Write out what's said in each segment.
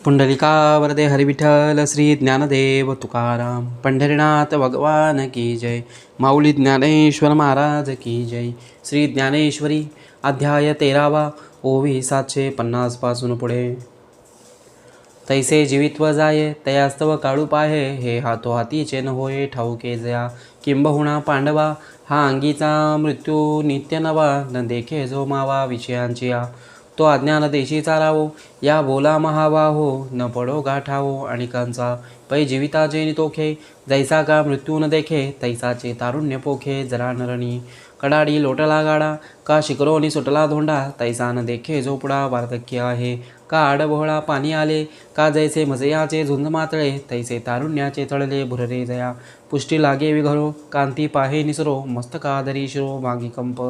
पुंडलिका वरदे हरिविठ्ठल श्री ज्ञानदेव तुकाराम पंढरीनाथ भगवान की जय. माऊली ज्ञानेश्वर महाराज की जय. श्री ज्ञानेश्वरी अध्याय 13. ओवी 750 पासून पुढे. तैसे जीवित्व जाये तयास्तव काळू पाहे, हे हातो हातीचे न होय ठाऊके जया. किंबहुना पांडवा हा अंगीचा मृत्यू नित्य नवा, न देखे जो मावा विषयांची या. तो अज्ञान देशी चारावो या बोला महावाहो, न पडो गाठावो अणिकांचा पै जीविताचे नितोखे. जैसा का मृत्यू न देखे तैसाचे तारुण्य पोखे. जरा नरणी कडाडी लोटला गाडा, का शिकरोनी सुटला धोंडा. तैसा न देखे जो पुढा वार्धक्य आहे, का आडबोहळा पाणी आले. का जैसे मजयाचे झुंज मातळे, तैसे तारुण्याचे तळले भुररे जया. पुष्टी लागे विघरो कांती पाहे निसरो, मस्तकाधरी शिरो मागी कंप.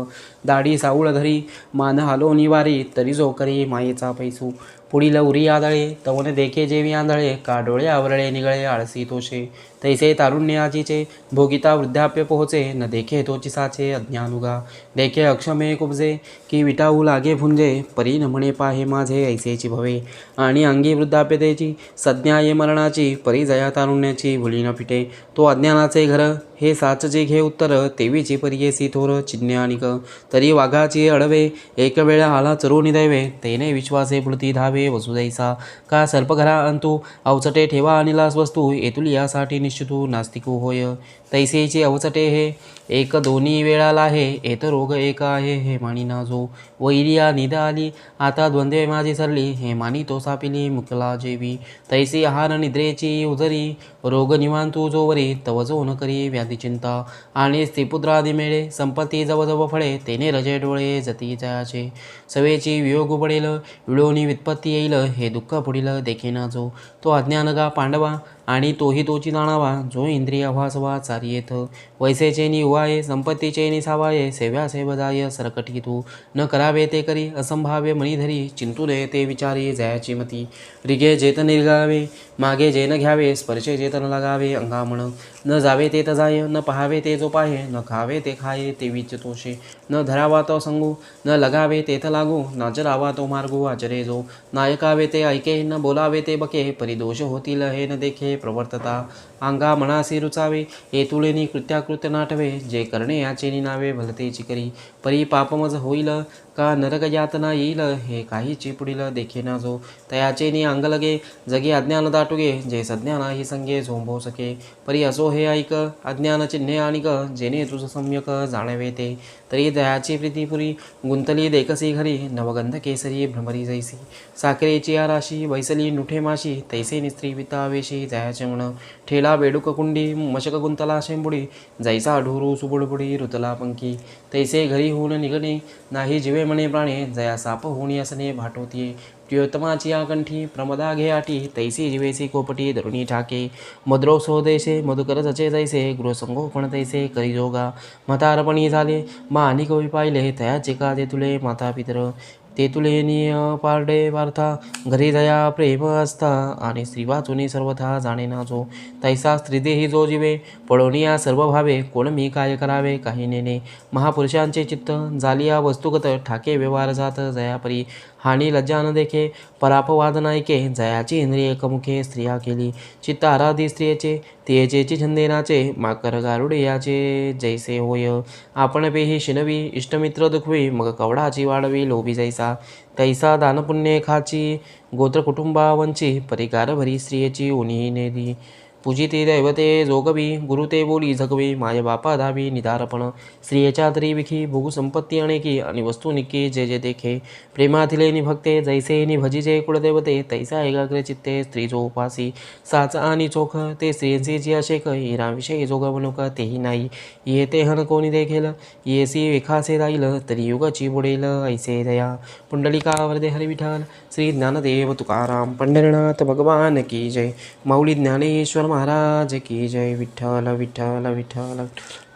दाढी साऊळ धरी मान हालो निवारी, तरी जो करी मायेचा पैसू. पुढील उरी आदळे तवन देखे जेवी आंधळे, का डोळे आवरळे निगळे आळसी तोषे. तैसे तारुण्याजीचे भोगिता वृद्धाप्य पोहोचे, न देखे तोची साचे अज्ञानुगा. देखे अक्षमे कुबजे की विटाऊ लागे भुंजे, परी न म्हणे पाहे माझे ऐसेची भवे. आणि अंगी वृद्धाप्यतेची संज्ञा ये मरणाची, परी जया तारुण्याची भुली न फिटे. तो अज्ञानाचे घर हे साचचे घे उत्तर, तेवीची परियेसी थोर चिन्ह आणिक. तरी वाघाची अडवे एक वेळा आला चरून दैवे, तेने विश्वासे पुढती धावे वसुदैसा. का सर्पघरा अंतू अवचटे ठेवा अनिलास वस्तू, येतुली यासाठी निश्चितू नास्तिकू होय. तैसेची अवचटे हे एक दोन्ही वेळाला आहे, येत रोग एक आहे हे मानी ना जो. वैरिया निद आली आता द्वंद्वे माझी सरली, हे मानी तो सापिली मुकला जेवी. तैसी आहार निद्रेची उजरी, रोग निवांतू जोवरी. तव जो न करी व्याधी चिंता, आणि स्त्रीपुत्रादी मेळे. संपत्ती जवजव फळे, तेने रजे डोळे जती जयाचे. सवेची वियोग पडेल विळोनी वित्पत्ती येईल, हे दुःख पुढील देखेना जो. तो अज्ञानगा पांडवा आणि तोही तोची जाणावा, जो इंद्रिय भासवा चारियेत. वैसेचे नि उवाये संपत्तीचे नि सावाये, सेव्या सेव जाय सरकटी तू. न करावे ते करी असंभाव्य मणिधरी, चिंतू नये ते विचारी जयाची मती. रिगे जेत निर्गावे मागे जे न घ्यावे, स्पर्शे जेत न लगावे अंगामण. न जावे ते जाय, न पहावे ते जो पाहे, न खावे ते खाये ते विच तोषे. न धरावा तो संगू, न लगावे तेथ लागू, न चरावा तो मार्गू आचरे जो. नायकावे ते ऐके, न बोलावे ते बके, परिदोष होतील हे न देखे प्रवर्तता. अंगा मनासी रुचावे हे तुळेनी कृत्याकृत्य नाटवे, जे करणे याचे निनावे भलतेची करी. परी पापमज होईल का नरक यातना येईल, हे काहीची पुढील देखेना जो. तयाचे नि अंग लगे जगे अज्ञान दाटुगे, जे सज्ञानाही संगे झोंबो सके. परी असो हे ऐक अज्ञान चिन्हे आणिक, जेणे तुझ सम्यक जाणवे ते. तरी दयाची प्रीतीपुरी गुंतली देखसी घरी, नवगंध केसरी भ्रमरी जैसी. साखरेची आराशी बैसली नुठे माशी, तैसे निस्त्री वितावेशी जयाचे म्हण. ठेला बेडूक कुंडी मशक गुंतला शेंबुडी, जैसा ढोरू सुबुडबुडी रुतला पंखी. तैसे घरी होऊन निघणे नाही जिवे म्हणे प्राणे, जया साप होणी असणे भाटोतीये. प्रियोतमाची आकंठी प्रमदा घे आठी, तैसी जीवेसी कोपटी धरुणी ठाके. मद्रो स्वदेशे मधुकर जचे जैसे, गृहसंगोपण तैसे करी जोगा. म्हातारपणी झाले मा आणि कवी पाहिले, तयाचे का ते तुले माता पितर. ते तुले निय पारडे वार्था, घरी जया प्रेम असता, आणि स्त्री वाचुनी सर्वथा जाणे ना जो. तैसा स्त्रीदेही जो जीवे पडोनिया सर्व भावे, कोण मी काय करावे काही नेणे. महापुरुषांचे चित्त जालिया वस्तुगत, ठाके व्यवहार जात जयापरी. हानी लज्जा न देखे परापवाद नायके, जयाची इंद्रिय एकमुखे स्त्रिया केली. चित्त आराधी स्त्रियेचे तेजेची छंदेनाचे, माकर गारुडे याचे जैसे होय. आपण पेही शिनवी इष्टमित्र दुखवी, मग कवडाची वाढवी लोभी जैसा. तैसा दानपुण्य खाची गोत्र कुटुंबावंची, परिकार भरी स्त्रियेची उनी नेदी. पूजिते दैवते जोगवी, गुरु ते बोली झगवी, माय बापा धावी निदारपण. स्त्रियेच्या तरी विखी भोगू संपत्ती अनेकी, आणि वस्तू निकी जे जे देखे. प्रेमाथिले निभक्ते जैसे निभजिजे कुळदेवते, तैसा एकाग्र चित्ते स्त्री जो उपासी. साच आणि चोख ते स्त्रियेचे जी अशेक, हिराविषयी जोगवणूक तेही नाही. येते हन कोणी देखेल येसी विखासे जाईल, तरी युगाची बुडेल ऐसे दया. पुंडलिका वरदे हरिविठ्ठल श्री ज्ञानदेव तुकाराम पंढरीनाथ भगवान की जय. माऊली ज्ञानेश्वर महाराज की जय. विठ्ठल विठ्ठल विठ्ठल.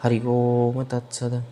हरि ओम तत्सद.